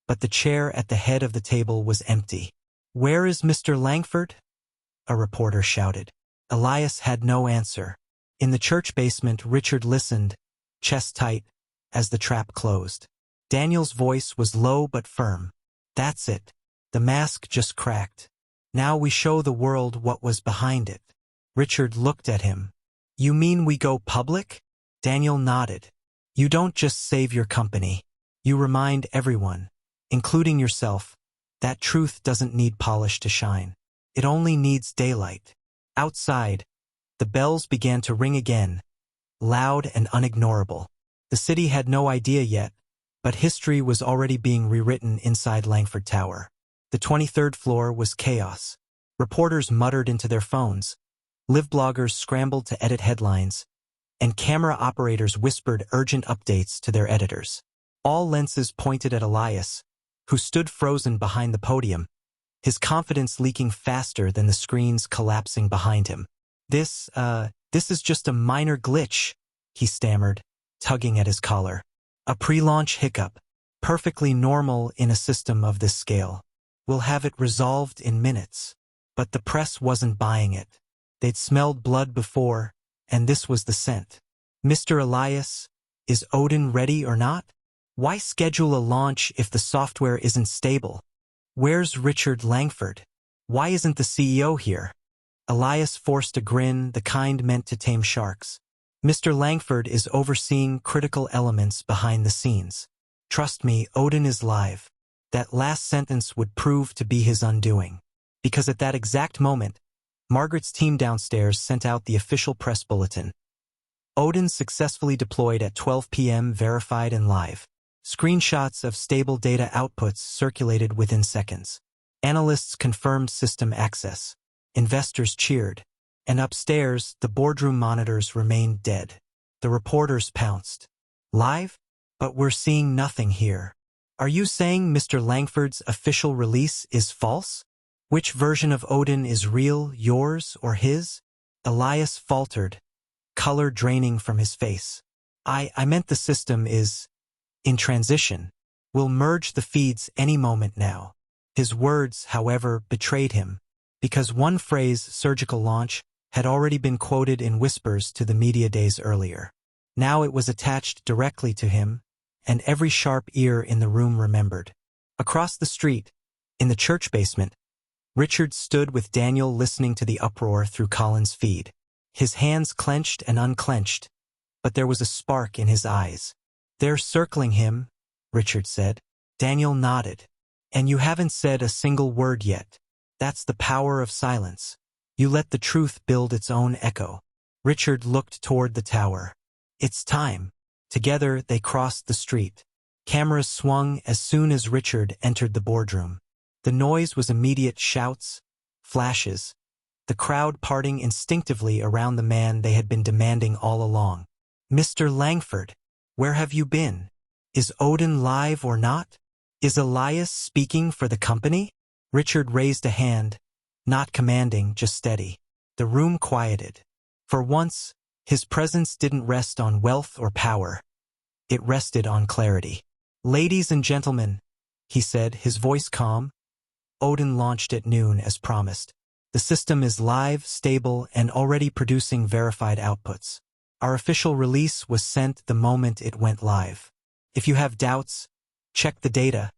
but the chair at the head of the table was empty. "Where is Mr. Langford?" a reporter shouted. Elias had no answer. In the church basement, Richard listened, chest tight, as the trap closed. Daniel's voice was low but firm. "That's it. The mask just cracked. Now we show the world what was behind it." Richard looked at him. "You mean we go public?" Daniel nodded. "You don't just save your company. You remind everyone, including yourself, that truth doesn't need polish to shine. It only needs daylight." Outside, the bells began to ring again, loud and unignorable. The city had no idea yet, but history was already being rewritten inside Langford Tower. The 23rd floor was chaos. Reporters muttered into their phones. Live bloggers scrambled to edit headlines, and camera operators whispered urgent updates to their editors. All lenses pointed at Elias, who stood frozen behind the podium, his confidence leaking faster than the screens collapsing behind him. This is just a minor glitch, he stammered, tugging at his collar. A pre-launch hiccup, perfectly normal in a system of this scale. We'll have it resolved in minutes. But the press wasn't buying it. They'd smelled blood before, and this was the scent. Mr. Elias, is Odin ready or not? Why schedule a launch if the software isn't stable? Where's Richard Langford? Why isn't the CEO here? Elias forced a grin, the kind meant to tame sharks. Mr. Langford is overseeing critical elements behind the scenes. Trust me, Odin is live. That last sentence would prove to be his undoing. Because at that exact moment, Margaret's team downstairs sent out the official press bulletin. Odin successfully deployed at 12 p.m. verified and live. Screenshots of stable data outputs circulated within seconds. Analysts confirmed system access. Investors cheered. And upstairs, the boardroom monitors remained dead. The reporters pounced. Live? But we're seeing nothing here. Are you saying Mr. Langford's official release is false? Which version of Odin is real, yours or his? Elias faltered, color draining from his face. I meant the system is in transition. We'll merge the feeds any moment now. His words, however, betrayed him, because one phrase, surgical launch, had already been quoted in whispers to the media days earlier. Now it was attached directly to him, and every sharp ear in the room remembered. Across the street, in the church basement, Richard stood with Daniel listening to the uproar through Colin's feed. His hands clenched and unclenched, but there was a spark in his eyes. They're circling him, Richard said. Daniel nodded. And you haven't said a single word yet. That's the power of silence. You let the truth build its own echo. Richard looked toward the tower. It's time. Together they crossed the street. Cameras swung as soon as Richard entered the boardroom. The noise was immediate shouts, flashes, the crowd parting instinctively around the man they had been demanding all along. Mr. Langford, where have you been? Is Odin live or not? Is Elias speaking for the company? Richard raised a hand, not commanding, just steady. The room quieted. For once, his presence didn't rest on wealth or power. It rested on clarity. Ladies and gentlemen, he said, his voice calm, Odin launched at noon as promised. The system is live, stable, and already producing verified outputs. Our official release was sent the moment it went live. If you have doubts, check the data.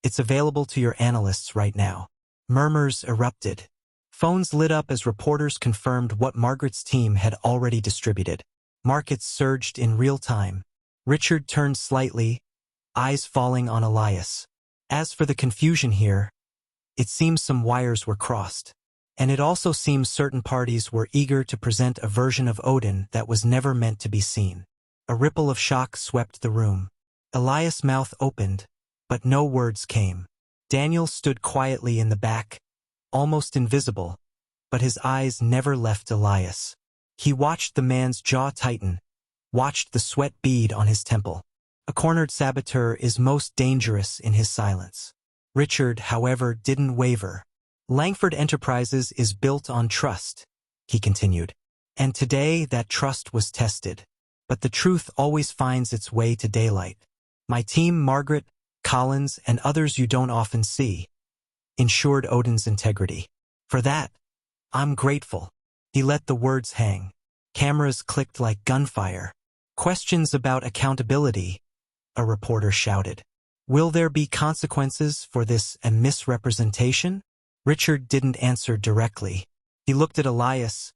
It's available to your analysts right now. Murmurs erupted. Phones lit up as reporters confirmed what Margaret's team had already distributed. Markets surged in real time. Richard turned slightly, eyes falling on Elias. As for the confusion here, it seems some wires were crossed. And it also seems certain parties were eager to present a version of Odin that was never meant to be seen. A ripple of shock swept the room. Elias' mouth opened, but no words came. Daniel stood quietly in the back, almost invisible, but his eyes never left Elias. He watched the man's jaw tighten, watched the sweat bead on his temple. A cornered saboteur is most dangerous in his silence. Richard, however, didn't waver. Langford Enterprises is built on trust, he continued. And today that trust was tested. But the truth always finds its way to daylight. My team, Margaret, Collins, and others you don't often see, ensured Odin's integrity. For that, I'm grateful. He let the words hang. Cameras clicked like gunfire. Questions about accountability, a reporter shouted. Will there be consequences for this misrepresentation? Richard didn't answer directly. He looked at Elias,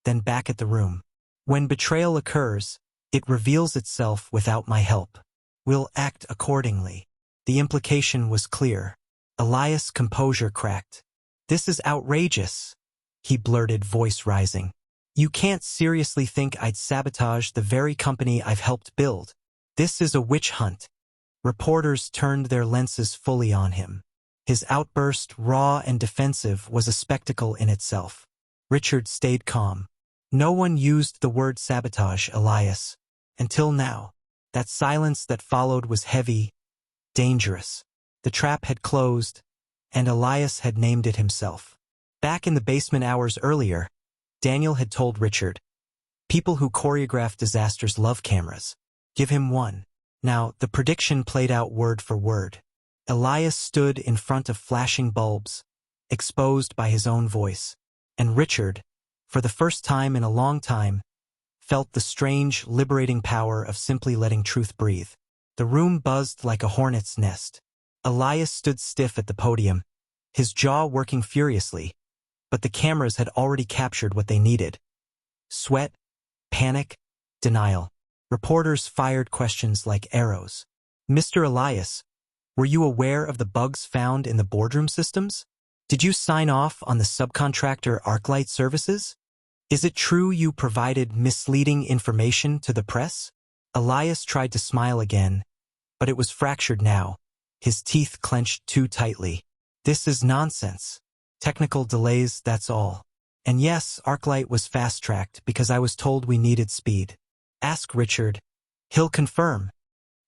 then back at the room. When betrayal occurs, it reveals itself without my help. We'll act accordingly. The implication was clear. Elias' composure cracked. This is outrageous, he blurted, voice rising. You can't seriously think I'd sabotage the very company I've helped build. This is a witch hunt. Reporters turned their lenses fully on him. His outburst, raw and defensive, was a spectacle in itself. Richard stayed calm. No one used the word sabotage, Elias. Until now. That silence that followed was heavy, dangerous. The trap had closed, and Elias had named it himself. Back in the basement hours earlier, Daniel had told Richard, "People who choreograph disasters love cameras. Give him one." Now, the prediction played out word for word. Elias stood in front of flashing bulbs, exposed by his own voice. And Richard, for the first time in a long time, felt the strange, liberating power of simply letting truth breathe. The room buzzed like a hornet's nest. Elias stood stiff at the podium, his jaw working furiously, but the cameras had already captured what they needed. Sweat, panic, denial. Reporters fired questions like arrows. "Mr. Elias, were you aware of the bugs found in the boardroom systems? Did you sign off on the subcontractor ArcLight services? Is it true you provided misleading information to the press?" Elias tried to smile again, but it was fractured now, his teeth clenched too tightly. "This is nonsense. Technical delays, that's all. And yes, ArcLight was fast-tracked because I was told we needed speed. Ask Richard. He'll confirm."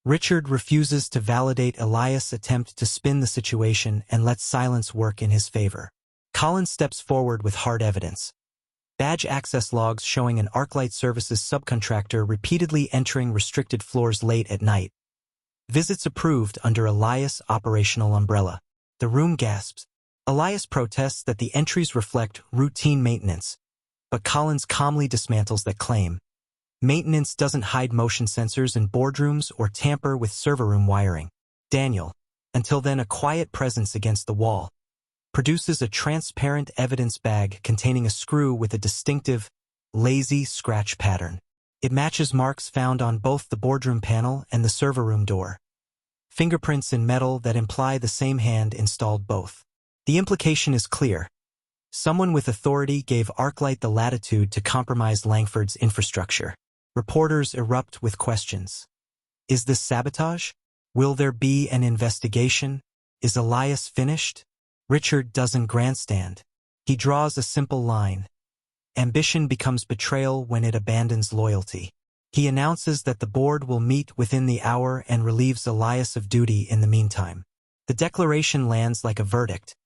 Richard refuses to validate Elias' attempt to spin the situation and lets silence work in his favor. Colin steps forward with hard evidence. Badge access logs showing an ArcLight Services subcontractor repeatedly entering restricted floors late at night. Visits approved under Elias' operational umbrella. The room gasps. Elias protests that the entries reflect routine maintenance, but Collins calmly dismantles that claim. Maintenance doesn't hide motion sensors in boardrooms or tamper with server room wiring. Daniel, until then a quiet presence against the wall, produces a transparent evidence bag containing a screw with a distinctive, lazy scratch pattern. It matches marks found on both the boardroom panel and the server room door. Fingerprints in metal that imply the same hand installed both. The implication is clear. Someone with authority gave ArcLight the latitude to compromise Langford's infrastructure. Reporters erupt with questions. Is this sabotage? Will there be an investigation? Is Elias finished? Richard doesn't grandstand. He draws a simple line. Ambition becomes betrayal when it abandons loyalty. He announces that the board will meet within the hour and relieves Elias of duty in the meantime. The declaration lands like a verdict.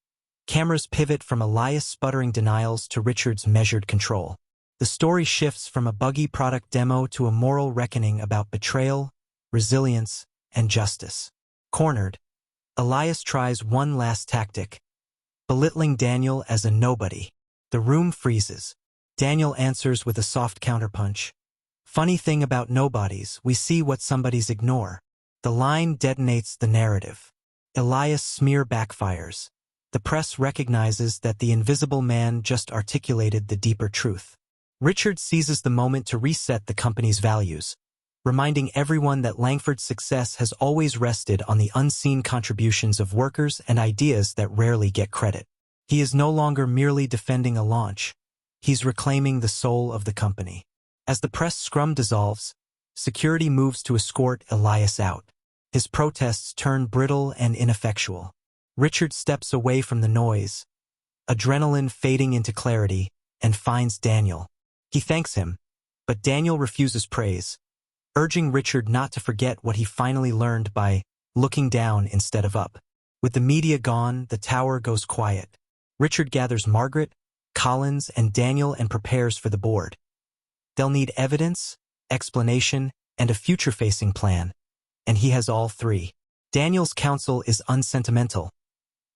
Cameras pivot from Elias' sputtering denials to Richard's measured control. The story shifts from a buggy product demo to a moral reckoning about betrayal, resilience, and justice. Cornered, Elias tries one last tactic, belittling Daniel as a nobody. The room freezes. Daniel answers with a soft counterpunch. Funny thing about nobodies, we see what somebodies ignore. The line detonates the narrative. Elias' smear backfires. The press recognizes that the invisible man just articulated the deeper truth. Richard seizes the moment to reset the company's values, reminding everyone that Langford's success has always rested on the unseen contributions of workers and ideas that rarely get credit. He is no longer merely defending a launch. He's reclaiming the soul of the company. As the press scrum dissolves, security moves to escort Elias out. His protests turn brittle and ineffectual. Richard steps away from the noise, adrenaline fading into clarity, and finds Daniel. He thanks him, but Daniel refuses praise, urging Richard not to forget what he finally learned by looking down instead of up. With the media gone, the tower goes quiet. Richard gathers Margaret, Collins, and Daniel and prepares for the board. They'll need evidence, explanation, and a future-facing plan, and he has all three. Daniel's counsel is unsentimental.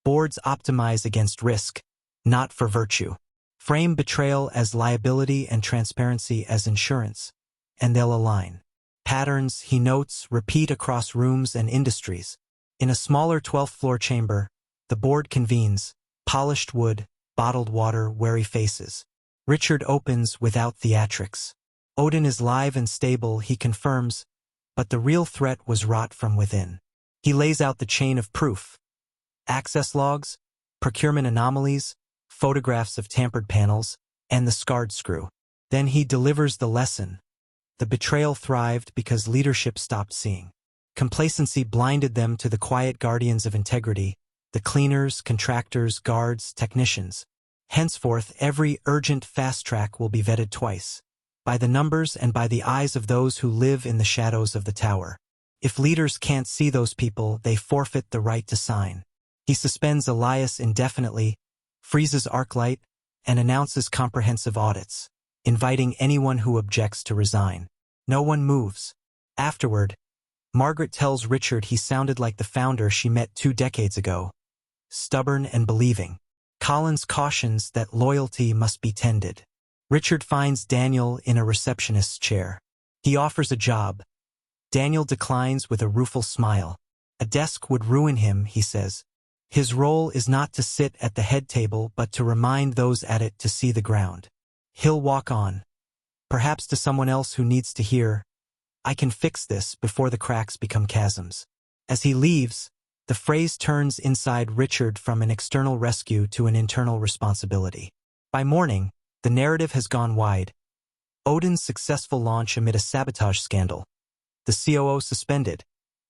Boards optimize against risk, not for virtue. Frame betrayal as liability and transparency as insurance, and they'll align. Patterns, he notes, repeat across rooms and industries. In a smaller 12th-floor chamber, the board convenes, polished wood, bottled water, wary faces. Richard opens without theatrics. Odin is live and stable, he confirms, but the real threat was wrought from within. He lays out the chain of proof. Access logs, procurement anomalies, photographs of tampered panels, and the scarred screw. Then he delivers the lesson. The betrayal thrived because leadership stopped seeing. Complacency blinded them to the quiet guardians of integrity, the cleaners, contractors, guards, technicians. Henceforth, every urgent fast track will be vetted twice, by the numbers and by the eyes of those who live in the shadows of the tower. If leaders can't see those people, they forfeit the right to sign. He suspends Elias indefinitely, freezes Arclight, and announces comprehensive audits, inviting anyone who objects to resign. No one moves. Afterward, Margaret tells Richard he sounded like the founder she met 2 decades ago, stubborn and believing. Collins cautions that loyalty must be tended. Richard finds Daniel in a receptionist's chair. He offers a job. Daniel declines with a rueful smile. A desk would ruin him, he says. His role is not to sit at the head table but to remind those at it to see the ground. He'll walk on, perhaps to someone else who needs to hear, "I can fix this," before the cracks become chasms. As he leaves, the phrase turns inside Richard from an external rescue to an internal responsibility. By morning, the narrative has gone wide. Odin's successful launch amid a sabotage scandal. The COO suspended.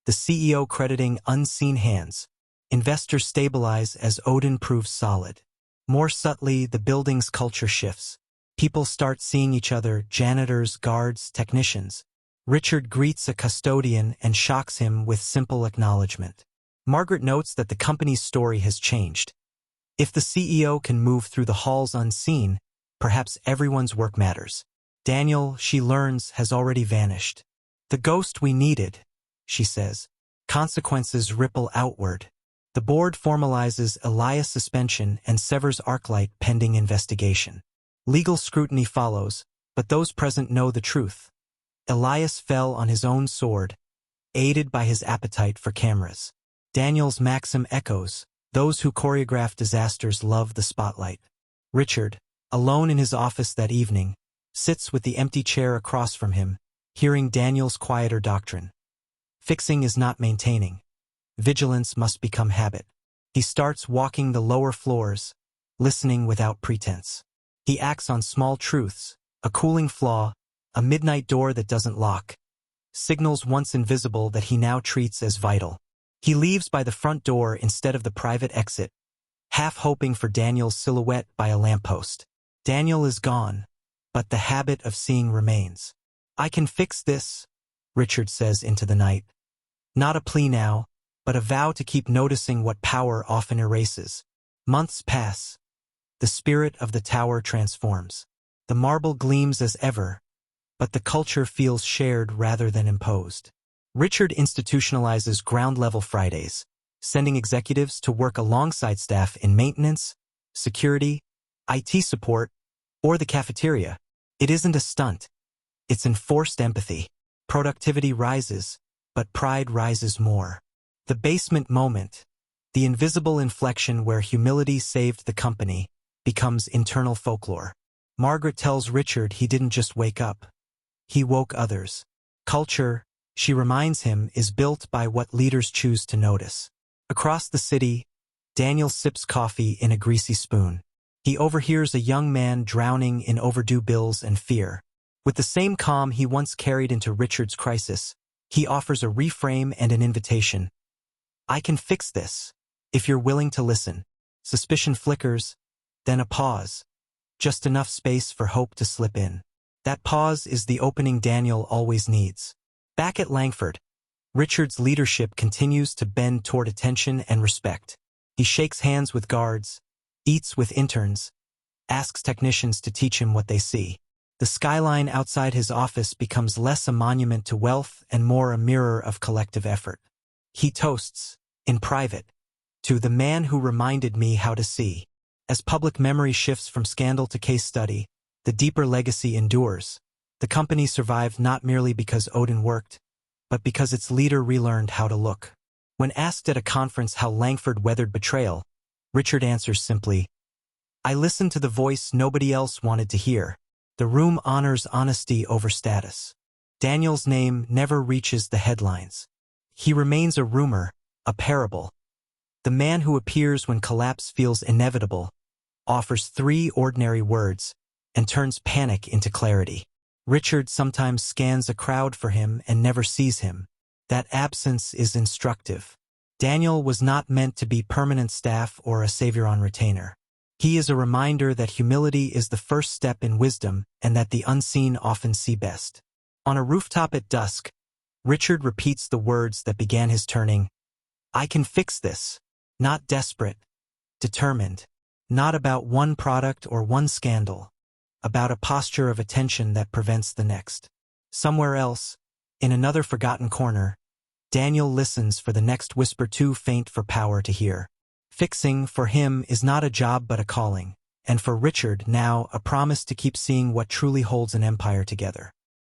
The CEO crediting unseen hands. Investors stabilize as Odin proves solid. More subtly, the building's culture shifts. People start seeing each other, janitors, guards, technicians. Richard greets a custodian and shocks him with simple acknowledgement. Margaret notes that the company's story has changed. If the CEO can move through the halls unseen, perhaps everyone's work matters. Daniel, she learns, has already vanished. The ghost we needed, she says. Consequences ripple outward. The board formalizes Elias' suspension and severs Arclight pending investigation. Legal scrutiny follows, but those present know the truth. Elias fell on his own sword, aided by his appetite for cameras. Daniel's maxim echoes, those who choreograph disasters love the spotlight. Richard, alone in his office that evening, sits with the empty chair across from him, hearing Daniel's quieter doctrine. Fixing is not maintaining. Vigilance must become habit. He starts walking the lower floors, listening without pretense. He acts on small truths, a cooling flaw, a midnight door that doesn't lock, signals once invisible that he now treats as vital. He leaves by the front door instead of the private exit, half hoping for Daniel's silhouette by a lamppost. Daniel is gone, but the habit of seeing remains. "I can fix this," Richard says into the night. Not a plea now, but a vow to keep noticing what power often erases. Months pass. The spirit of the tower transforms. The marble gleams as ever, but the culture feels shared rather than imposed. Richard institutionalizes ground-level Fridays, sending executives to work alongside staff in maintenance, security, IT support, or the cafeteria. It isn't a stunt. It's enforced empathy. Productivity rises, but pride rises more. The basement moment, the invisible inflection where humility saved the company, becomes internal folklore. Margaret tells Richard he didn't just wake up. He woke others. Culture, she reminds him, is built by what leaders choose to notice. Across the city, Daniel sips coffee in a greasy spoon. He overhears a young man drowning in overdue bills and fear. With the same calm he once carried into Richard's crisis, he offers a reframe and an invitation. "I can fix this, if you're willing to listen." Suspicion flickers, then a pause. Just enough space for hope to slip in. That pause is the opening Daniel always needs. Back at Langford, Richard's leadership continues to bend toward attention and respect. He shakes hands with guards, eats with interns, asks technicians to teach him what they see. The skyline outside his office becomes less a monument to wealth and more a mirror of collective effort. He toasts, in private, to "the man who reminded me how to see." As public memory shifts from scandal to case study, the deeper legacy endures. The company survived not merely because Odin worked, but because its leader relearned how to look. When asked at a conference how Langford weathered betrayal, Richard answers simply, "I listened to the voice nobody else wanted to hear." The room honors honesty over status. Daniel's name never reaches the headlines. He remains a rumor, a parable. The man who appears when collapse feels inevitable, offers 3 ordinary words, and turns panic into clarity. Richard sometimes scans a crowd for him and never sees him. That absence is instructive. Daniel was not meant to be permanent staff or a savior on retainer. He is a reminder that humility is the first step in wisdom and that the unseen often see best. On a rooftop at dusk, Richard repeats the words that began his turning. I can fix this. Not desperate, determined. Not about one product or one scandal. About a posture of attention that prevents the next. Somewhere else, in another forgotten corner, Daniel listens for the next whisper too faint for power to hear. Fixing, for him, is not a job but a calling, and for Richard, now, a promise to keep seeing what truly holds an empire together.